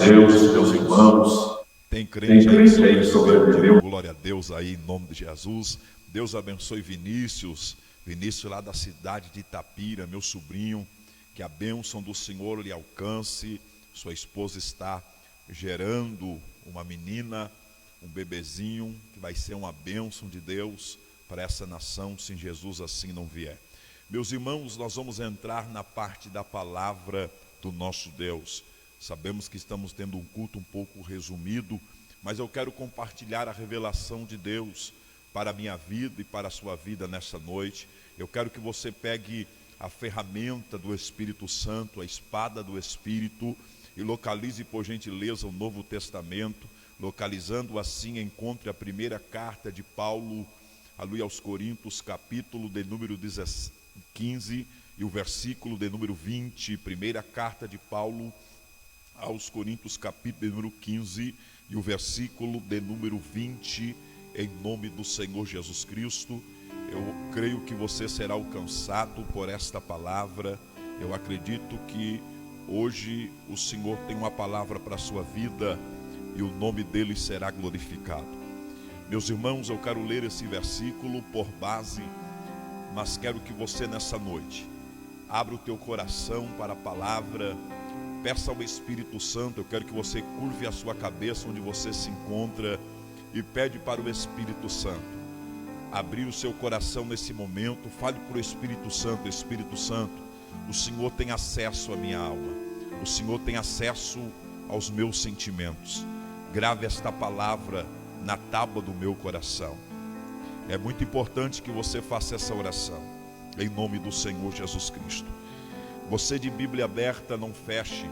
Deus, meus irmãos. Tem crente aí que sobreviveu. Glória a Deus aí, em nome de Jesus. Deus abençoe Vinícius lá da cidade de Itapira, meu sobrinho. Que a bênção do Senhor lhe alcance. Sua esposa está gerando uma menina, um bebezinho, que vai ser uma bênção de Deus para essa nação, se Jesus assim não vier. Meus irmãos, nós vamos entrar na parte da palavra do nosso Deus. Sabemos que estamos tendo um culto um pouco resumido, mas eu quero compartilhar a revelação de Deus para a minha vida e para a sua vida nessa noite. Eu quero que você pegue a ferramenta do Espírito Santo, a espada do Espírito, e localize por gentileza o Novo Testamento. Localizando assim, encontre a primeira carta de Paulo aos Coríntios, capítulo de número 15 e o versículo de número 20. Primeira carta de Paulo aos Coríntios, capítulo de número 15 e o versículo de número 20, em nome do Senhor Jesus Cristo. Eu creio que você será alcançado por esta palavra. Eu acredito que hoje o Senhor tem uma palavra para a sua vida e o nome dele será glorificado. Meus irmãos, eu quero ler esse versículo por base, mas quero que você nessa noite abra o teu coração para a palavra. Peça ao Espírito Santo. Eu quero que você curve a sua cabeça onde você se encontra e pede para o Espírito Santo abrir o seu coração nesse momento. Fale para o Espírito Santo: Espírito Santo, o Senhor tem acesso à minha alma, o Senhor tem acesso aos meus sentimentos. Grave esta palavra na tábua do meu coração. É muito importante que você faça essa oração em nome do Senhor Jesus Cristo. Você de Bíblia aberta, não feche.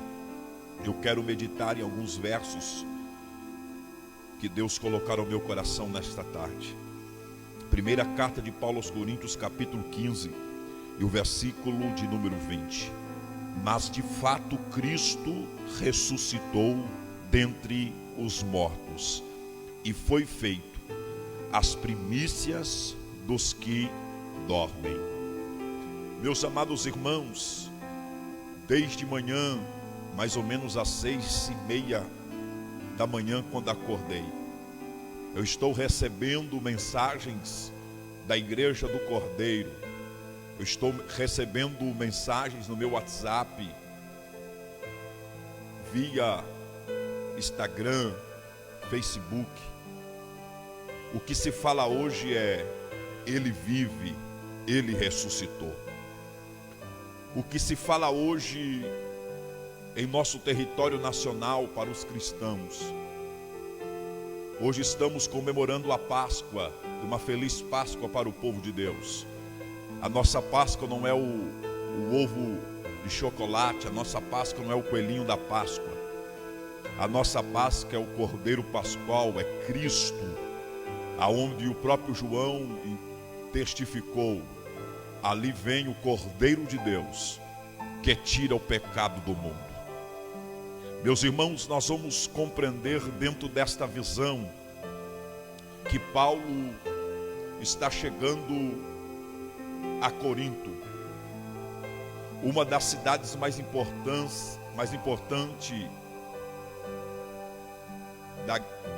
Eu quero meditar em alguns versos que Deus colocar ao meu coração nesta tarde. Primeira carta de Paulo aos Coríntios, capítulo 15 e o versículo de número 20. Mas de fato Cristo ressuscitou dentre os mortos e foi feito as primícias dos que dormem. Meus amados irmãos, desde manhã, mais ou menos às 6:30 da manhã, quando acordei, eu estou recebendo mensagens da Igreja do Cordeiro. Eu estou recebendo mensagens no meu WhatsApp, via Instagram, Facebook. O que se fala hoje é: Ele vive, Ele ressuscitou. O que se fala hoje em nosso território nacional para os cristãos: hoje estamos comemorando a Páscoa, uma feliz Páscoa para o povo de Deus. A nossa Páscoa não é o ovo de chocolate, a nossa Páscoa não é o coelhinho da Páscoa. A nossa Páscoa é o Cordeiro Pascual, é Cristo, aonde o próprio João testificou: ali vem o Cordeiro de Deus, que tira o pecado do mundo. Meus irmãos, nós vamos compreender dentro desta visão que Paulo está chegando a Corinto, uma das cidades mais importantes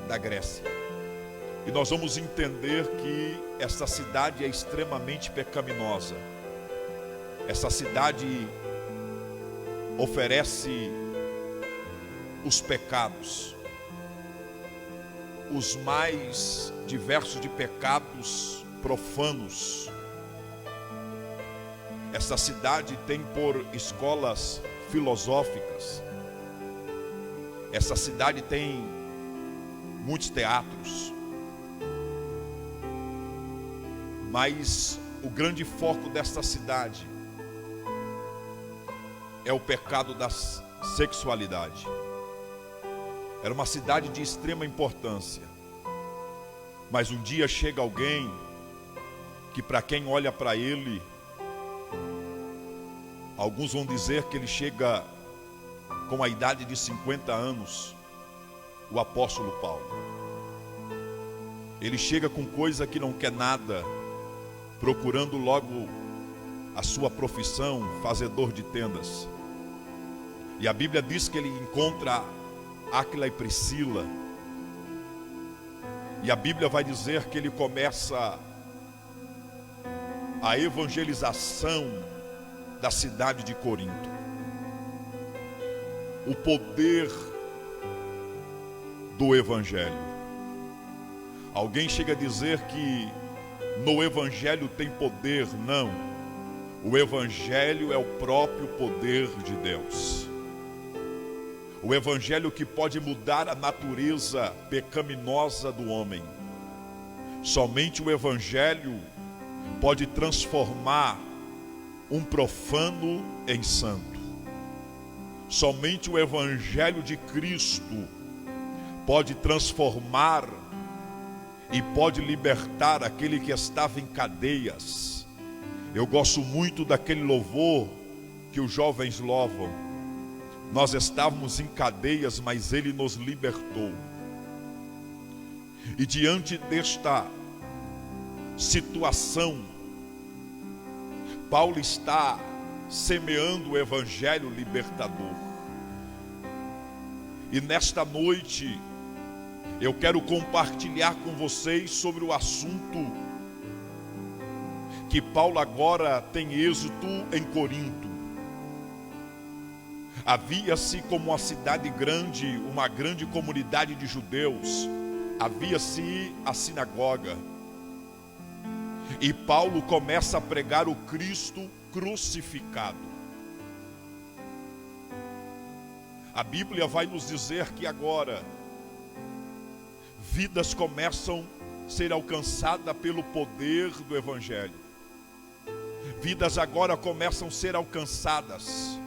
da Grécia. E nós vamos entender que essa cidade é extremamente pecaminosa. Essa cidade oferece os pecados, os mais diversos de pecados profanos. Essa cidade tem por escolas filosóficas. Essa cidade tem muitos teatros. Mas o grande foco desta cidade é o pecado da sexualidade. Era uma cidade de extrema importância. Mas um dia chega alguém que, para quem olha para ele, alguns vão dizer que ele chega com a idade de 50 anos, o apóstolo Paulo. Ele chega com coisa que não quer nada, procurando logo a sua profissão, fazedor de tendas. E a Bíblia diz que ele encontra Áquila e Priscila. E a Bíblia vai dizer que ele começa a evangelização da cidade de Corinto. O poder do Evangelho. Alguém chega a dizer que no Evangelho tem poder. Não. O Evangelho é o próprio poder de Deus. O Evangelho que pode mudar a natureza pecaminosa do homem. Somente o Evangelho pode transformar um profano em santo. Somente o Evangelho de Cristo pode transformar e pode libertar aquele que estava em cadeias. Eu gosto muito daquele louvor que os jovens louvam. Nós estávamos em cadeias, mas Ele nos libertou. E diante desta situação, Paulo está semeando o Evangelho libertador. E nesta noite, eu quero compartilhar com vocês sobre o assunto que Paulo agora tem êxito em Corinto. Havia-se como uma cidade grande, uma grande comunidade de judeus, havia-se a sinagoga. E Paulo começa a pregar o Cristo crucificado. A Bíblia vai nos dizer que agora vidas começam a ser alcançadas pelo poder do Evangelho. Vidas agora começam a ser alcançadas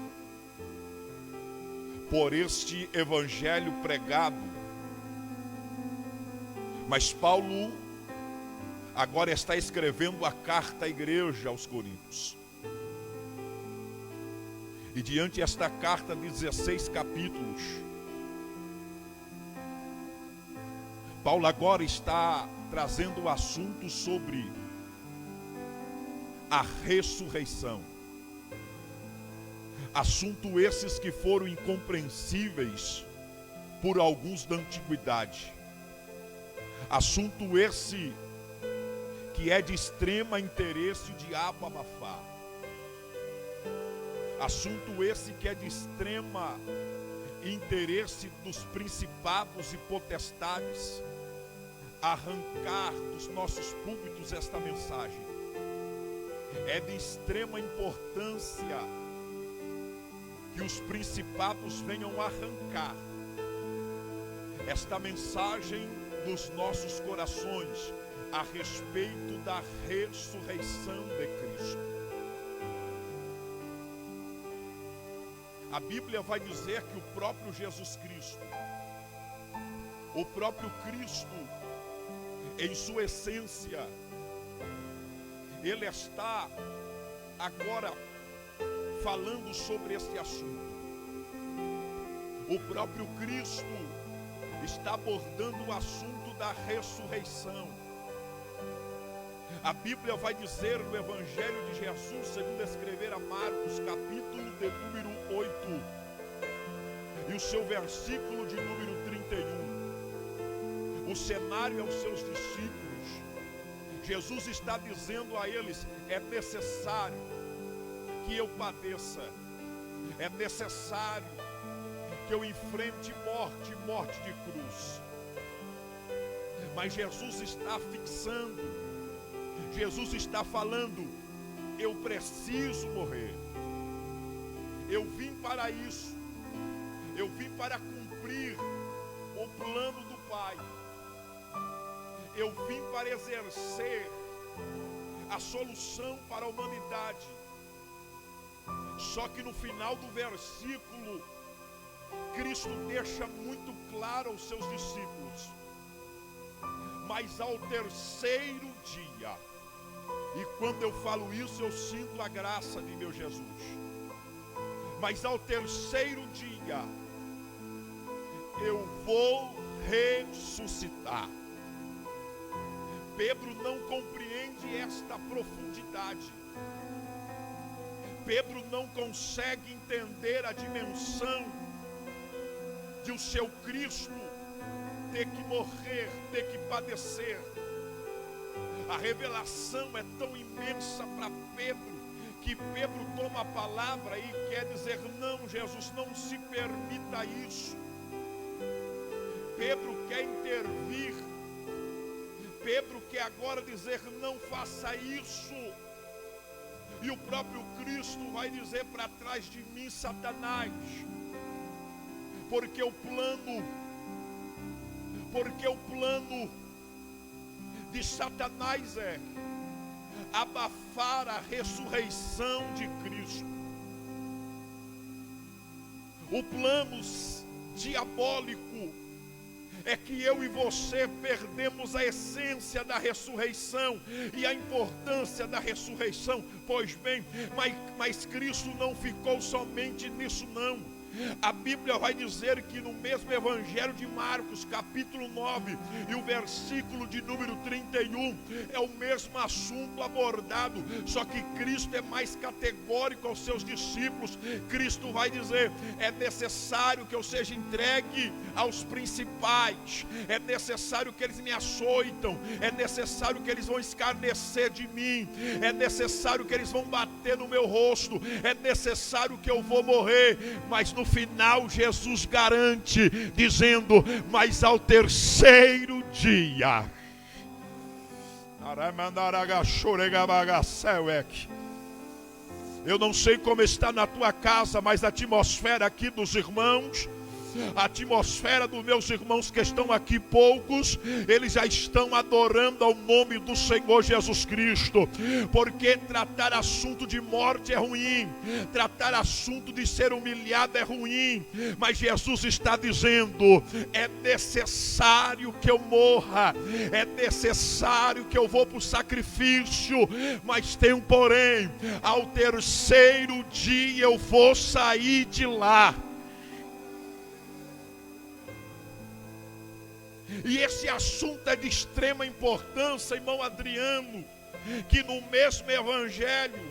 por este Evangelho pregado. Mas Paulo agora está escrevendo a carta à igreja aos Coríntios. E diante desta carta de 16 capítulos, Paulo agora está trazendo o assunto sobre a ressurreição. Assunto esses que foram incompreensíveis por alguns da antiguidade. Assunto esse que é de extrema interesse de abafar. Assunto esse que é de extrema interesse dos principados e potestades arrancar dos nossos púlpitos esta mensagem. É de extrema importância que os principados venham arrancar esta mensagem dos nossos corações a respeito da ressurreição de Cristo. A Bíblia vai dizer que o próprio Jesus Cristo, o próprio Cristo, em sua essência, Ele está agora falando sobre este assunto. O próprio Cristo está abordando o assunto da ressurreição. A Bíblia vai dizer no Evangelho de Jesus, segundo escrever a Marcos, capítulo de número 8, e o seu versículo de número 31. O cenário é os seus discípulos. Jesus está dizendo a eles: é necessário que eu padeça, é necessário que eu enfrente morte de cruz. Mas Jesus está fixando, Jesus está falando: eu preciso morrer. Eu vim para isso. Eu vim para cumprir o plano do Pai. Eu vim para exercer a solução para a humanidade. Só que no final do versículo, Cristo deixa muito claro aos seus discípulos: mas ao terceiro dia. E quando eu falo isso, eu sinto a graça de meu Jesus. Mas ao terceiro dia, eu vou ressuscitar. Pedro não compreende esta profundidade. Pedro não consegue entender a dimensão de o seu Cristo ter que morrer, ter que padecer. A revelação é tão imensa para Pedro, que Pedro toma a palavra e quer dizer: não, Jesus, não se permita isso. Pedro quer intervir. Pedro quer agora dizer: não faça isso. E o próprio Cristo vai dizer: para trás de mim, Satanás. Porque o plano de Satanás é abafar a ressurreição de Cristo. O plano diabólico é que eu e você perdemos a essência da ressurreição e a importância da ressurreição. Pois bem, mas Cristo não ficou somente nisso não. A Bíblia vai dizer que no mesmo Evangelho de Marcos, capítulo 9, e o versículo de número 31, é o mesmo assunto abordado, só que Cristo é mais categórico aos seus discípulos. Cristo vai dizer: é necessário que eu seja entregue aos principais, é necessário que eles me açoitam, é necessário que eles vão escarnecer de mim, é necessário que eles vão bater no meu rosto, é necessário que eu vou morrer. Mas no final Jesus garante, dizendo: mas ao terceiro dia. Eu não sei como está na tua casa, mas a atmosfera aqui dos irmãos, a atmosfera dos meus irmãos que estão aqui, poucos, eles já estão adorando ao nome do Senhor Jesus Cristo, porque tratar assunto de morte é ruim, tratar assunto de ser humilhado é ruim, mas Jesus está dizendo: é necessário que eu morra, é necessário que eu vou para o sacrifício, mas tem um porém: ao terceiro dia eu vou sair de lá. E esse assunto é de extrema importância, irmão Adriano, que no mesmo Evangelho,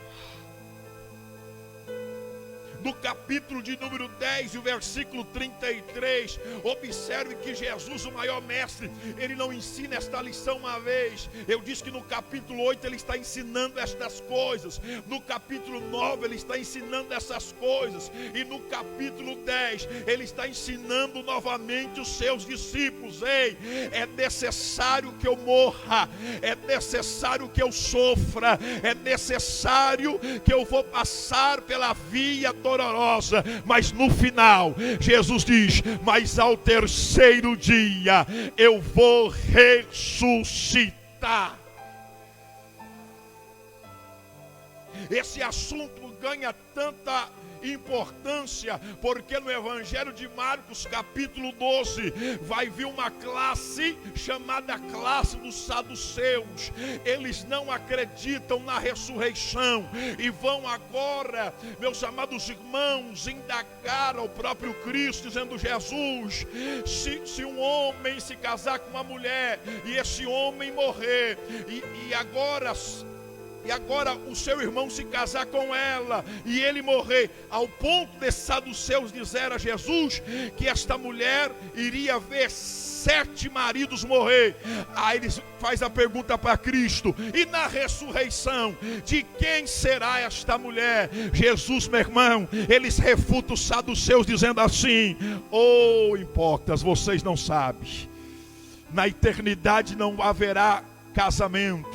no capítulo de número 10 e o versículo 33, observe que Jesus, o maior mestre, ele não ensina esta lição uma vez. Eu disse que no capítulo 8 ele está ensinando estas coisas, no capítulo 9 ele está ensinando essas coisas, e no capítulo 10 ele está ensinando novamente os seus discípulos: ei, é necessário que eu morra, é necessário que eu sofra, é necessário que eu vou passar pela via dolorosa, mas no final Jesus diz: mas ao terceiro dia eu vou ressuscitar. Esse assunto ganha tanta importância, porque no Evangelho de Marcos, capítulo 12, vai vir uma classe chamada classe dos saduceus. Eles não acreditam na ressurreição e vão agora, meus amados irmãos, indagar ao próprio Cristo, dizendo: Jesus, se um homem se casar com uma mulher e esse homem morrer, e agora o seu irmão se casar com ela e ele morrer, ao ponto de saduceus dizer a Jesus que esta mulher iria ver 7 maridos morrer. Aí eles faz a pergunta para Cristo: e na ressurreição, de quem será esta mulher? Jesus, meu irmão, eles refutam os saduceus dizendo assim: oh, hipócritas, vocês não sabem, na eternidade não haverá casamento,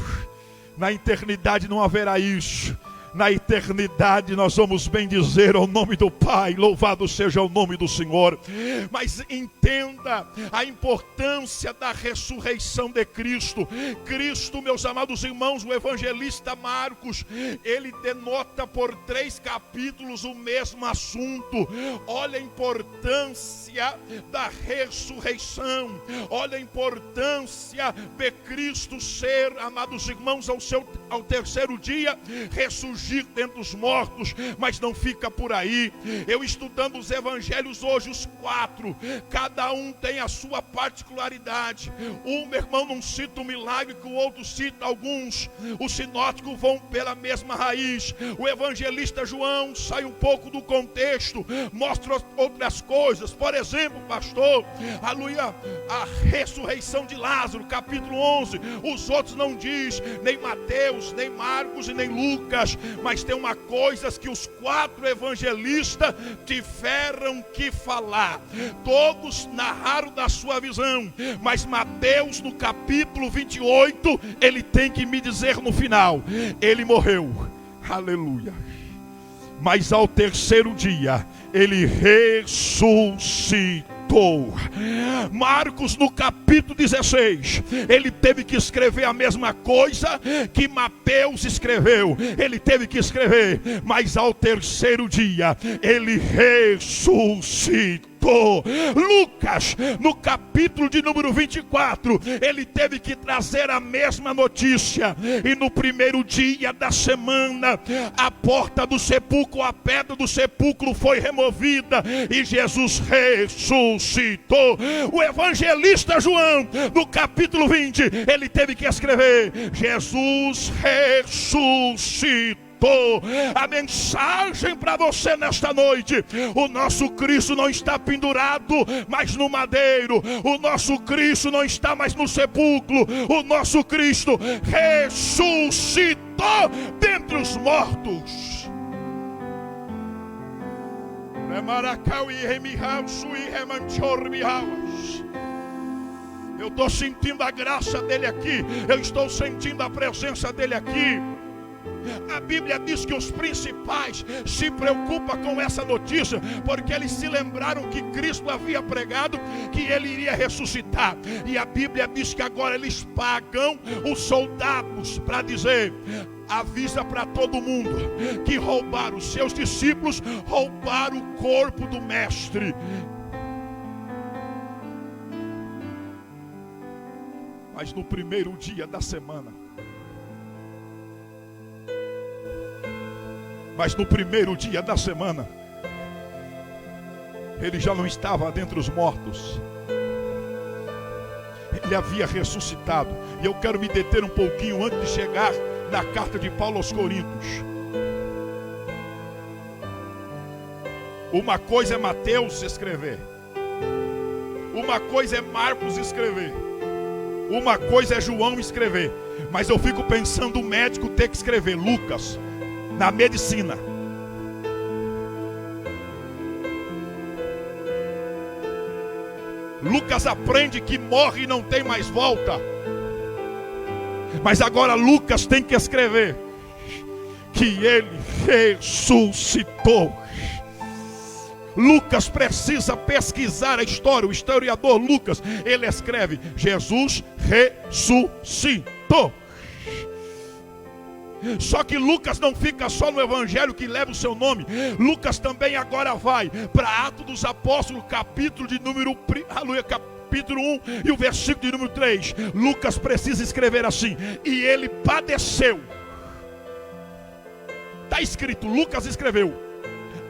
na eternidade não haverá isso. Na eternidade nós vamos bendizer ao nome do Pai, louvado seja o nome do Senhor. Mas entenda a importância da ressurreição de Cristo. Cristo, meus amados irmãos, o evangelista Marcos, ele denota por 3 capítulos o mesmo assunto. Olha a importância da ressurreição, olha a importância de Cristo ser, amados irmãos, ao terceiro dia ressurgir ressurgir dentre os mortos, mas não fica por aí. Eu estudando os evangelhos hoje, os 4, cada um tem a sua particularidade. Meu irmão não cita um milagre que o outro cita alguns. Os sinóticos vão pela mesma raiz. O evangelista João sai um pouco do contexto, mostra outras coisas. Por exemplo, pastor, aleluia, a ressurreição de Lázaro, capítulo 11. Os outros não diz, nem Mateus, nem Marcos e nem Lucas, mas tem uma coisa que os 4 evangelistas tiveram que falar. Todos narraram da sua visão, mas Mateus no capítulo 28, ele tem que me dizer no final, ele morreu, aleluia, mas ao terceiro dia ele ressuscitou. Marcos no capítulo 16, ele teve que escrever a mesma coisa que Mateus escreveu. Ele teve que escrever, mas ao terceiro dia ele ressuscitou. Lucas, no capítulo de número 24, ele teve que trazer a mesma notícia. E no primeiro dia da semana, a porta do sepulcro, a pedra do sepulcro foi removida e Jesus ressuscitou. O evangelista João, no capítulo 20, ele teve que escrever: Jesus ressuscitou. A mensagem para você nesta noite: o nosso Cristo não está pendurado mais no madeiro, o nosso Cristo não está mais no sepulcro, o nosso Cristo ressuscitou dentre os mortos. Eu estou sentindo a graça dele aqui, eu estou sentindo a presença dele aqui. A Bíblia diz que os principais se preocupam com essa notícia, porque eles se lembraram que Cristo havia pregado que ele iria ressuscitar. E a Bíblia diz que agora eles pagam os soldados para dizer: avisa para todo mundo que roubaram, os seus discípulos roubaram o corpo do mestre. Mas no primeiro dia da semana, ele já não estava dentre os mortos, ele havia ressuscitado. E eu quero me deter um pouquinho antes de chegar na carta de Paulo aos Coríntios. Uma coisa é Mateus escrever, uma coisa é Marcos escrever, uma coisa é João escrever, mas eu fico pensando o médico ter que escrever, Lucas, na medicina. Lucas aprende que morre e não tem mais volta, mas agora Lucas tem que escrever que ele ressuscitou. Lucas precisa pesquisar a história. O historiador Lucas, ele escreve: Jesus ressuscitou. Só que Lucas não fica só no evangelho que leva o seu nome. Lucas também agora vai para Atos dos Apóstolos, capítulo de número, capítulo 1 e o versículo de número 3. Lucas precisa escrever assim: e ele padeceu. Está escrito, Lucas escreveu,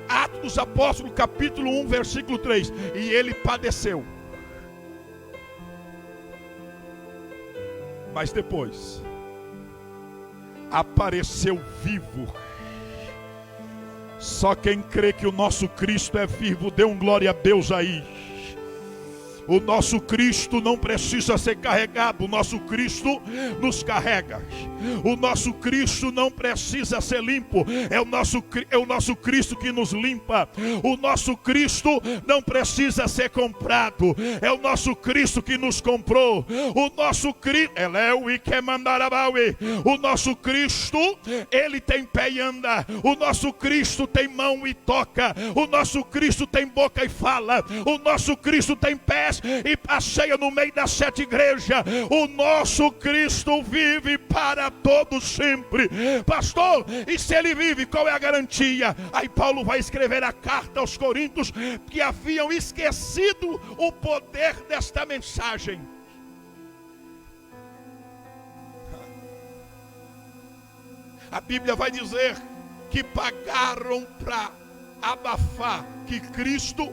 Atos dos Apóstolos, capítulo 1, versículo 3. E ele padeceu. Mas depois apareceu vivo. Só quem crê que o nosso Cristo é vivo, dê um glória a Deus aí. O nosso Cristo não precisa ser carregado, o nosso Cristo nos carrega. O nosso Cristo não precisa ser limpo, é o nosso Cristo que nos limpa. O nosso Cristo não precisa ser comprado, é o nosso Cristo que nos comprou. O nosso Cristo, o nosso Cristo, ele tem pé e anda. O nosso Cristo tem mão e toca. O nosso Cristo tem boca e fala. O nosso Cristo tem pés e passeia no meio das 7 igrejas. O nosso Cristo vive para todo sempre. Pastor, e se ele vive, qual é a garantia? Aí Paulo vai escrever a carta aos Coríntios, que haviam esquecido o poder desta mensagem. A Bíblia vai dizer que pagaram para abafar que Cristo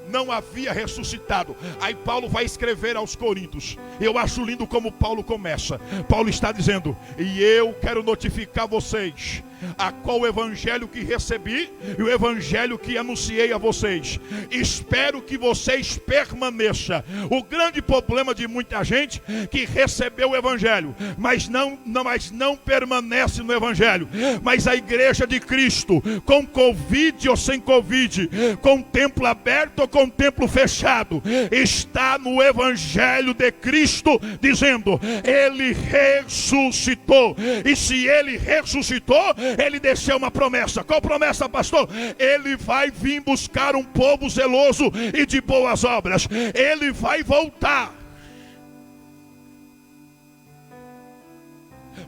não havia ressuscitado. Aí Paulo vai escrever aos Coríntios. Eu acho lindo como Paulo começa. Paulo está dizendo: e eu quero notificar vocês a qual evangelho que recebi e o evangelho que anunciei a vocês. Espero que vocês permaneçam. O grande problema de muita gente que recebeu o evangelho, mas não permanece no evangelho. Mas a igreja de Cristo, com Covid ou sem Covid, com templo aberto ou com templo fechado, está no evangelho de Cristo, dizendo: ele ressuscitou. E se ele ressuscitou, ele deixou uma promessa. Qual promessa, pastor? Ele vai vir buscar um povo zeloso e de boas obras. Ele vai voltar.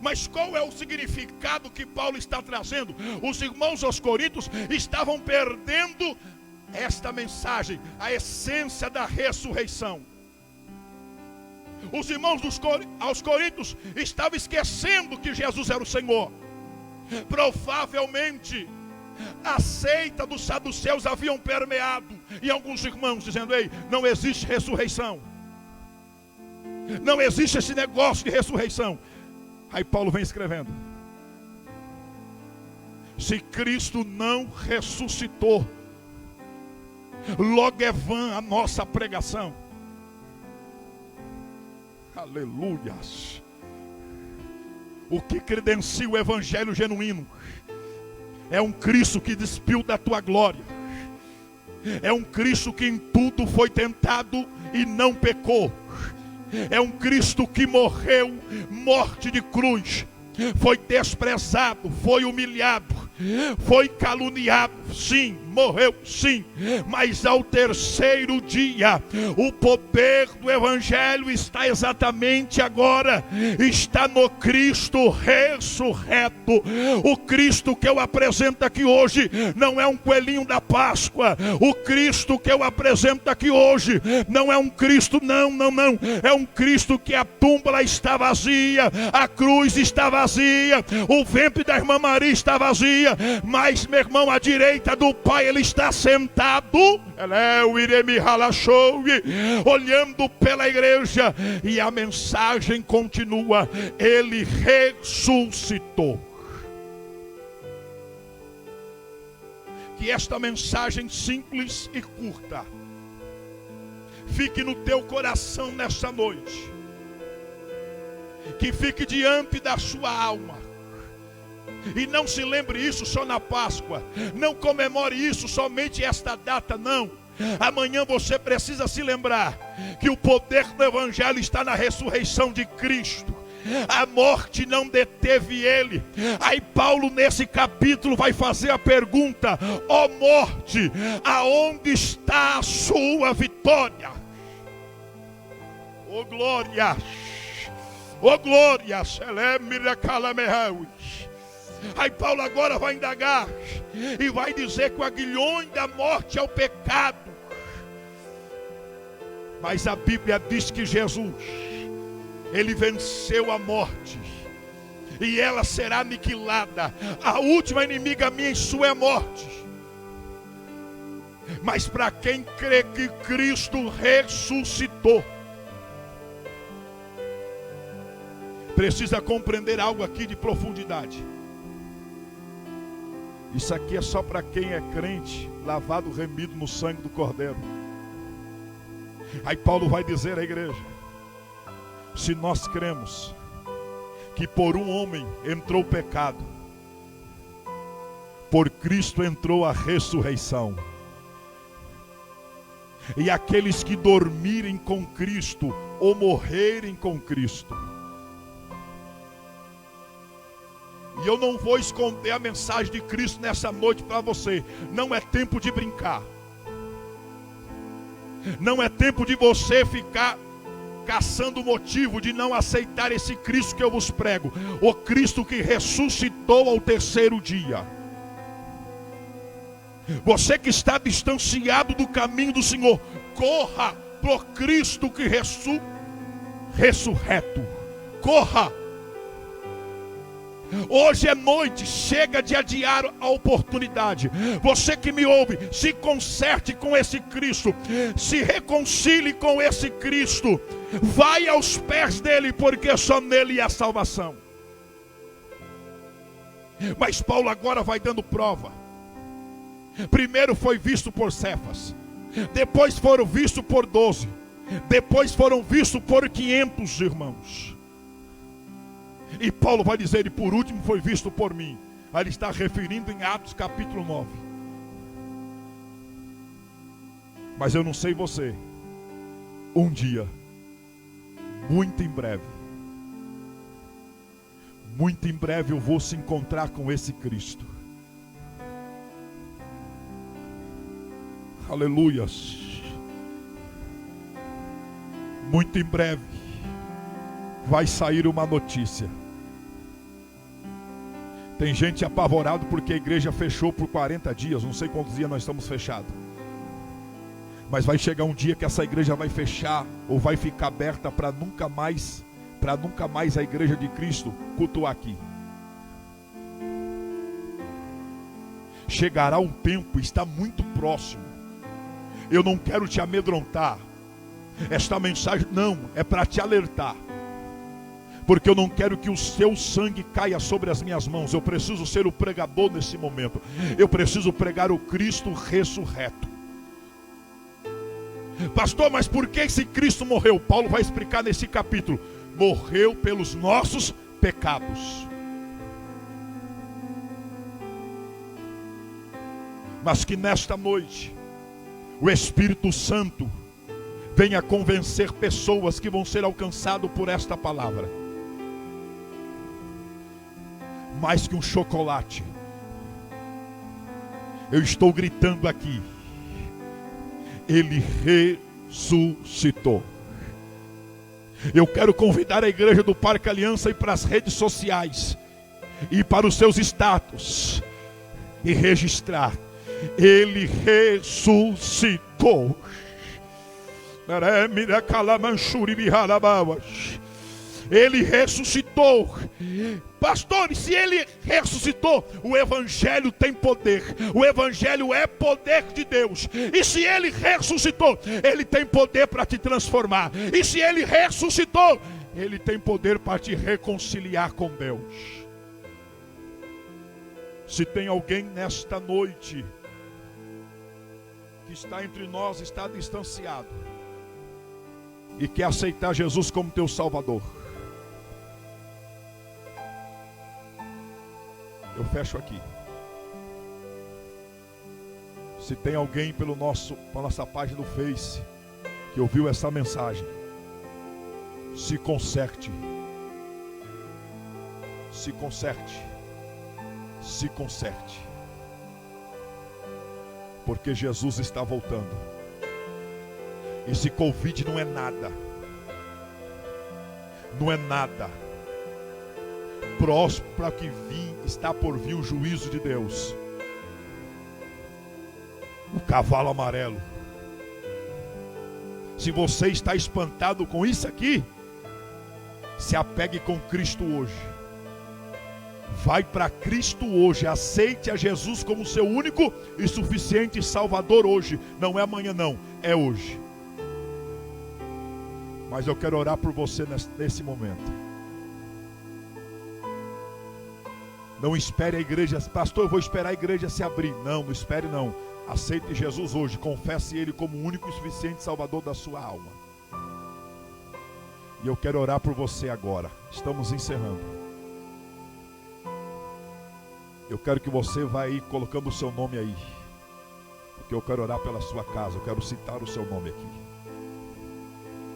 Mas qual é o significado que Paulo está trazendo? Os irmãos aos Coríntios estavam perdendo esta mensagem, a essência da ressurreição. Os irmãos aos Coríntios estavam esquecendo que Jesus era o Senhor. Provavelmente a seita dos saduceus haviam permeado em alguns irmãos, dizendo: ei, não existe ressurreição, não existe esse negócio de ressurreição. Aí Paulo vem escrevendo: se Cristo não ressuscitou, logo é vã a nossa pregação. Aleluias. O que credencia o evangelho genuíno é um Cristo que despiu da tua glória, é um Cristo que em tudo foi tentado e não pecou, é um Cristo que morreu morte de cruz, foi desprezado, foi humilhado, foi caluniado, sim, morreu, sim, mas ao terceiro dia, o poder do evangelho está exatamente agora, está no Cristo ressurreto. O Cristo que eu apresento aqui hoje não é um coelhinho da Páscoa. O Cristo que eu apresento aqui hoje não é um Cristo, não, é um Cristo que a tumba está vazia, a cruz está vazia, o ventre da irmã Maria está vazia, mas, meu irmão, à direita do Pai ele está sentado, olhando pela igreja, e a mensagem continua: ele ressuscitou. Que esta mensagem simples e curta fique no teu coração nessa noite, que fique diante da sua alma. E não se lembre isso só na Páscoa, não comemore isso somente esta data, não. Amanhã você precisa se lembrar que o poder do evangelho está na ressurreição de Cristo. A morte não deteve ele. Aí Paulo nesse capítulo vai fazer a pergunta: ó morte, aonde está a sua vitória? Ó glória, ó glória, Aí Paulo agora vai indagar e vai dizer que o aguilhão da morte é o pecado. Mas a Bíblia diz que Jesus, ele venceu a morte e ela será aniquilada. A última inimiga minha e sua é a morte. Mas para quem crê que Cristo ressuscitou, precisa compreender algo aqui de profundidade. Isso aqui é só para quem é crente, lavado, remido no sangue do Cordeiro. Aí Paulo vai dizer à igreja: se nós cremos que por um homem entrou o pecado, por Cristo entrou a ressurreição, e aqueles que dormirem com Cristo ou morrerem com Cristo. E eu não vou esconder a mensagem de Cristo nessa noite para você. Não é tempo de brincar. Não é tempo de você ficar caçando motivo de não aceitar esse Cristo que eu vos prego. O Cristo que ressuscitou ao terceiro dia. Você que está distanciado do caminho do Senhor, corra pro Cristo que ressurreto. Corra. Hoje é noite, chega de adiar a oportunidade. Você que me ouve, se conserte com esse Cristo, se reconcilie com esse Cristo, vai aos pés dele, porque só nele há salvação. Mas Paulo agora vai dando prova. Primeiro foi visto por Cefas, depois foram vistos por 12, depois foram vistos por 500 irmãos. E Paulo vai dizer, e por último foi visto por mim. Aí ele está referindo em Atos capítulo 9. Mas eu não sei você, um dia, muito em breve eu vou se encontrar com esse Cristo. Aleluias. Muito em breve vai sair uma notícia. Tem gente apavorado porque a igreja fechou por 40 dias. Não sei quantos dias nós estamos fechados. Mas vai chegar um dia que essa igreja vai fechar ou vai ficar aberta para nunca mais a igreja de Cristo cultuar aqui. Chegará um tempo, está muito próximo. Eu não quero te amedrontar. Esta mensagem não é para te alertar, porque eu não quero que o seu sangue caia sobre as minhas mãos. Eu preciso ser o pregador nesse momento. Eu preciso pregar o Cristo ressurreto. Pastor, mas por que esse Cristo morreu? Paulo vai explicar nesse capítulo. Morreu pelos nossos pecados. Mas que nesta noite o Espírito Santo venha convencer pessoas que vão ser alcançadas por esta palavra. Mais que um chocolate, eu estou gritando aqui, ele ressuscitou. Eu quero convidar a igreja do Parque Aliança a ir para as redes sociais e para os seus status e registrar: ele ressuscitou. Ele ressuscitou. Pastor, se ele ressuscitou, o evangelho tem poder. O evangelho é poder de Deus. E se ele ressuscitou, ele tem poder para te transformar. E se ele ressuscitou, ele tem poder para te reconciliar com Deus. Se tem alguém nesta noite que está entre nós, está distanciado e quer aceitar Jesus como teu Salvador, eu fecho aqui. Se tem alguém pela nossa página do Face que ouviu essa mensagem, se conserte. Se conserte. Se conserte. Porque Jesus está voltando. Esse Covid não é nada. Não é nada. Próximo para que está por vir o juízo de Deus. O cavalo amarelo. Se você está espantado com isso aqui, se apegue com Cristo hoje. Vai para Cristo hoje. Aceite a Jesus como seu único e suficiente Salvador hoje. Não é amanhã não, é hoje. Mas eu quero orar por você nesse momento. Não espere a igreja. Pastor, eu vou esperar a igreja se abrir. Não, não espere não. Aceite Jesus hoje. Confesse Ele como o único e suficiente Salvador da sua alma. E eu quero orar por você agora. Estamos encerrando. Eu quero que você vá aí colocando o seu nome aí. Porque eu quero orar pela sua casa. Eu quero citar o seu nome aqui.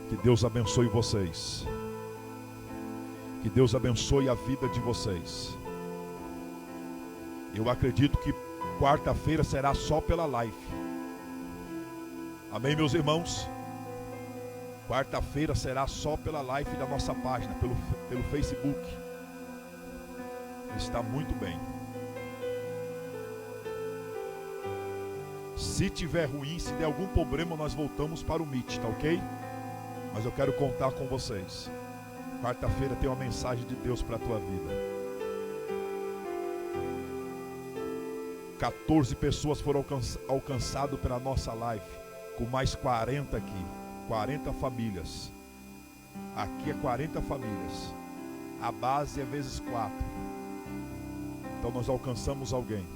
Que Deus abençoe vocês. Que Deus abençoe a vida de vocês. Eu acredito que quarta-feira será só pela live. Amém, meus irmãos? Quarta-feira será só pela live da nossa página, pelo Facebook. Está muito bem. Se tiver ruim, se der algum problema, nós voltamos para o Meet, tá ok? Mas eu quero contar com vocês. Quarta-feira tem uma mensagem de Deus para a tua vida. 14 pessoas foram alcançadas pela nossa live, com mais 40 aqui, 40 famílias. Aqui é 40 famílias. A base é vezes 4. Então nós alcançamos alguém.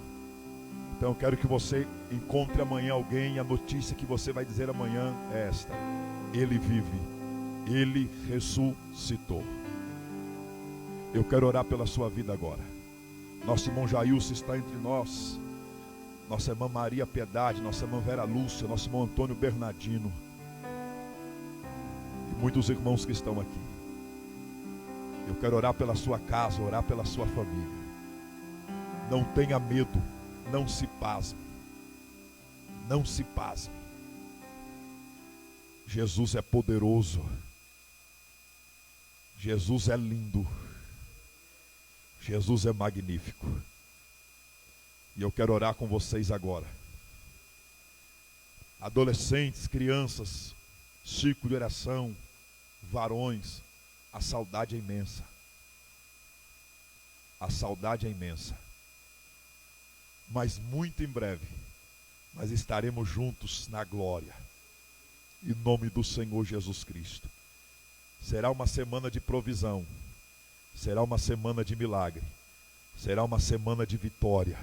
Então eu quero que você encontre amanhã alguém, e a notícia que você vai dizer amanhã é esta: ele vive, ele ressuscitou. Eu quero orar pela sua vida agora. Nosso irmão Jailson está entre nós, nossa irmã Maria Piedade, nossa irmã Vera Lúcia, nosso irmão Antônio Bernardino e muitos irmãos que estão aqui. Eu quero orar pela sua casa, orar pela sua família. Não tenha medo, não se pasme, não se pasme. Jesus é poderoso, Jesus é lindo, Jesus é magnífico. E eu quero orar com vocês agora. Adolescentes, crianças, círculo de oração, varões, a saudade é imensa. A saudade é imensa. Mas muito em breve nós estaremos juntos na glória, em nome do Senhor Jesus Cristo. Será uma semana de provisão, será uma semana de milagre, será uma semana de vitória,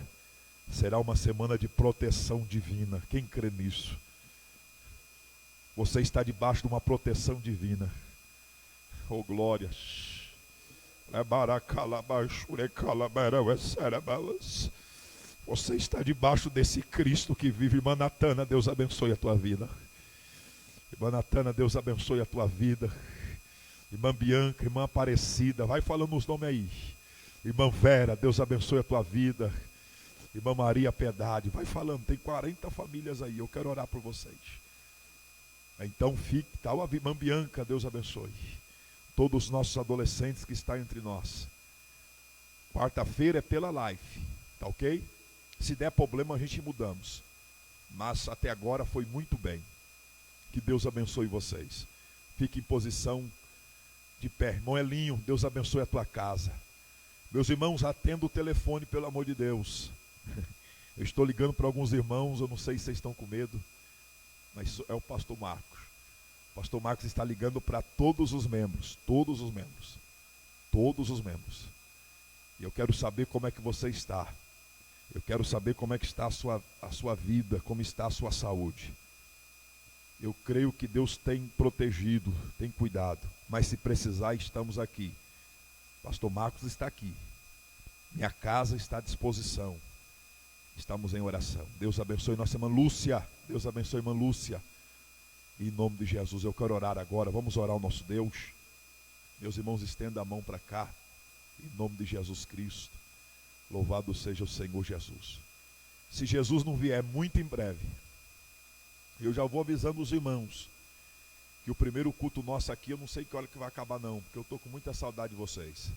será uma semana de proteção divina. Quem crê nisso? Você está debaixo de uma proteção divina. Oh glória. Você está debaixo desse Cristo que vive. Irmã Natana, Deus abençoe a tua vida. Irmã Natana, Deus abençoe a tua vida. Irmã Bianca, irmã Aparecida, vai falando os nomes aí. Irmã Vera, Deus abençoe a tua vida. Irmã Maria Piedade, vai falando, tem 40 famílias aí, eu quero orar por vocês. Então fique, tá? Irmã Bianca, Deus abençoe. Todos os nossos adolescentes que estão entre nós. Quarta-feira é pela live, tá ok? Se der problema a gente mudamos. Mas até agora foi muito bem. Que Deus abençoe vocês. Fique em posição de pé. Irmão Elinho, Deus abençoe a tua casa. Meus irmãos, atenda o telefone, pelo amor de Deus. Eu estou ligando para alguns irmãos, eu não sei se vocês estão com medo, mas é o pastor Marcos. O pastor Marcos está ligando para todos os membros, todos os membros, todos os membros. E eu quero saber como é que você está. Eu quero saber como é que está a sua vida, como está a sua saúde. Eu creio que Deus tem protegido, tem cuidado, mas se precisar, estamos aqui. Pastor Marcos está aqui. Minha casa está à disposição. Estamos em oração. Deus abençoe nossa irmã Lúcia. Deus abençoe a irmã Lúcia. Em nome de Jesus, eu quero orar agora. Vamos orar ao nosso Deus. Meus irmãos, estenda a mão para cá. Em nome de Jesus Cristo. Louvado seja o Senhor Jesus. Se Jesus não vier muito em breve, eu já vou avisando os irmãos que o primeiro culto nosso aqui, eu não sei que hora que vai acabar não, porque eu estou com muita saudade de vocês.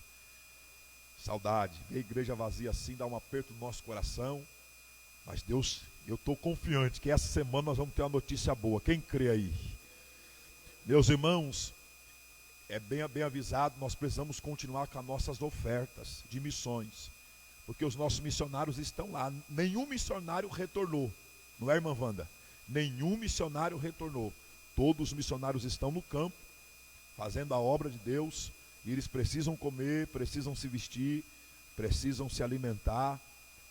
Saudade. Ver a igreja vazia assim dá um aperto no nosso coração. Mas Deus, eu estou confiante que essa semana nós vamos ter uma notícia boa. Quem crê aí? Meus irmãos, é bem avisado, nós precisamos continuar com as nossas ofertas de missões. Porque os nossos missionários estão lá. Nenhum missionário retornou. Não é, irmã Wanda? Nenhum missionário retornou. Todos os missionários estão no campo, fazendo a obra de Deus. E eles precisam comer, precisam se vestir, precisam se alimentar.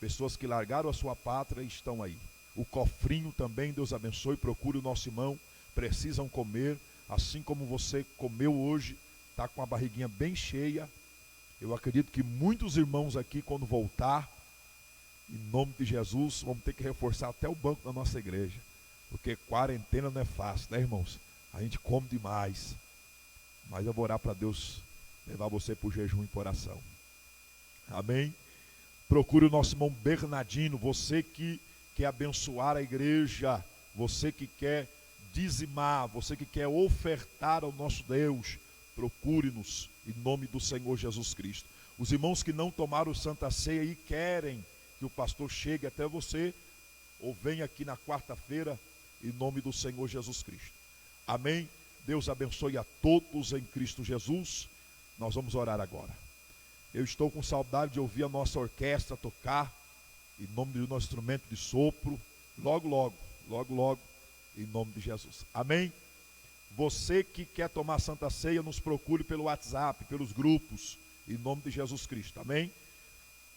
Pessoas que largaram a sua pátria estão aí. O cofrinho também, Deus abençoe, procure o nosso irmão. Precisam comer, assim como você comeu hoje, está com a barriguinha bem cheia. Eu acredito que muitos irmãos aqui, quando voltar, em nome de Jesus, vamos ter que reforçar até o banco da nossa igreja. Porque quarentena não é fácil, né, irmãos? A gente come demais. Mas eu vou orar para Deus levar você para o jejum e para a oração. Amém? Procure o nosso irmão Bernardino, você que quer abençoar a igreja, você que quer dizimar, você que quer ofertar ao nosso Deus, procure-nos em nome do Senhor Jesus Cristo. Os irmãos que não tomaram Santa Ceia e querem que o pastor chegue até você, ou venha aqui na quarta-feira, em nome do Senhor Jesus Cristo. Amém? Deus abençoe a todos em Cristo Jesus. Nós vamos orar agora. Eu estou com saudade de ouvir a nossa orquestra tocar. em nome do nosso instrumento de sopro, logo, em nome de Jesus. Amém? Você que quer tomar Santa Ceia, nos procure pelo WhatsApp, pelos grupos, em nome de Jesus Cristo. Amém?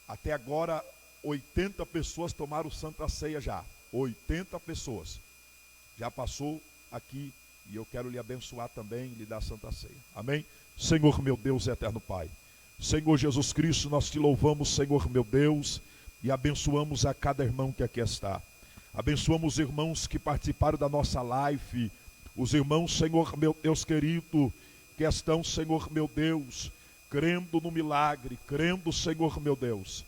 Até agora, 80 pessoas tomaram Santa Ceia já. 80 pessoas. Já passou aqui e eu quero lhe abençoar também e lhe dar Santa Ceia. Amém? Senhor meu Deus, eterno Pai. Senhor Jesus Cristo, nós te louvamos, Senhor meu Deus, e abençoamos a cada irmão que aqui está. Abençoamos os irmãos que participaram da nossa live, os irmãos, Senhor meu Deus querido, que estão, Senhor meu Deus, crendo no milagre, crendo, Senhor meu Deus.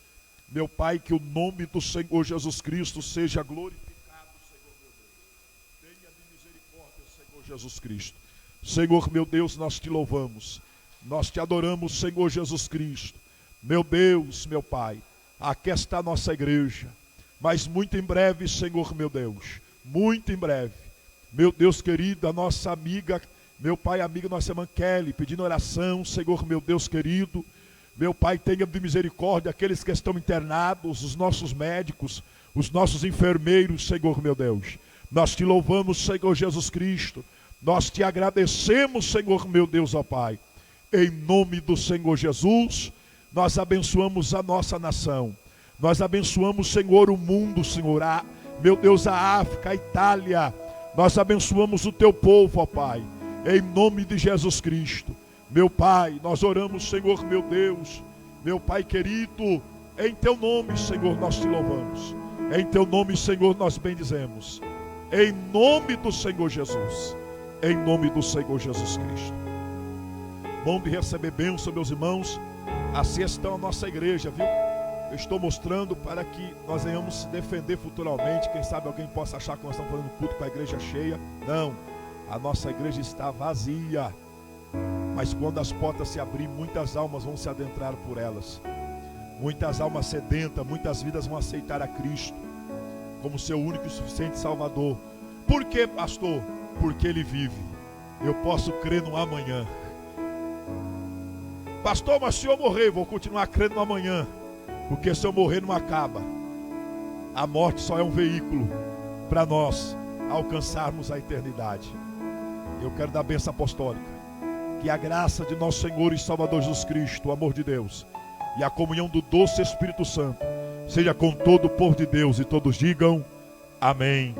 Meu Pai, que o nome do Senhor Jesus Cristo seja glorificado, Senhor meu Deus. Tenha de misericórdia, Senhor Jesus Cristo. Senhor meu Deus, nós te louvamos, nós te adoramos, Senhor Jesus Cristo. Meu Deus, meu Pai, aqui está a nossa igreja, mas muito em breve, Senhor meu Deus, muito em breve, meu Deus querido, a nossa amiga, meu Pai, amiga, nossa irmã Kelly, pedindo oração, Senhor meu Deus querido, meu Pai, tenha de misericórdia aqueles que estão internados, os nossos médicos, os nossos enfermeiros, Senhor meu Deus. Nós te louvamos, Senhor Jesus Cristo, nós te agradecemos, Senhor meu Deus, ó Pai. Em nome do Senhor Jesus, nós abençoamos a nossa nação. Nós abençoamos, Senhor, o mundo, Senhor, meu Deus, a África, a Itália. Nós abençoamos o teu povo, ó Pai, em nome de Jesus Cristo. Meu Pai, nós oramos, Senhor, meu Deus, meu Pai querido, em teu nome, Senhor, nós te louvamos. Em teu nome, Senhor, nós bendizemos. Em nome do Senhor Jesus. Em nome do Senhor Jesus Cristo. Bom de receber bênção, meus irmãos. Assim está a nossa igreja, viu? Eu estou mostrando para que nós venhamos se defender futuramente. Quem sabe alguém possa achar que nós estamos fazendo culto com a igreja cheia. Não, a nossa igreja está vazia. Mas quando as portas se abrirem, muitas almas vão se adentrar por elas. Muitas almas sedentas, muitas vidas vão aceitar a Cristo como seu único e suficiente Salvador. Por quê, pastor? Porque Ele vive. Eu posso crer no amanhã. Pastor, mas se eu morrer, vou continuar crendo no amanhã. Porque se eu morrer não acaba. A morte só é um veículo para nós alcançarmos a eternidade. Eu quero dar a bênção apostólica. Que a graça de nosso Senhor e Salvador Jesus Cristo, o amor de Deus e a comunhão do doce Espírito Santo seja com todo o povo de Deus, e todos digam amém.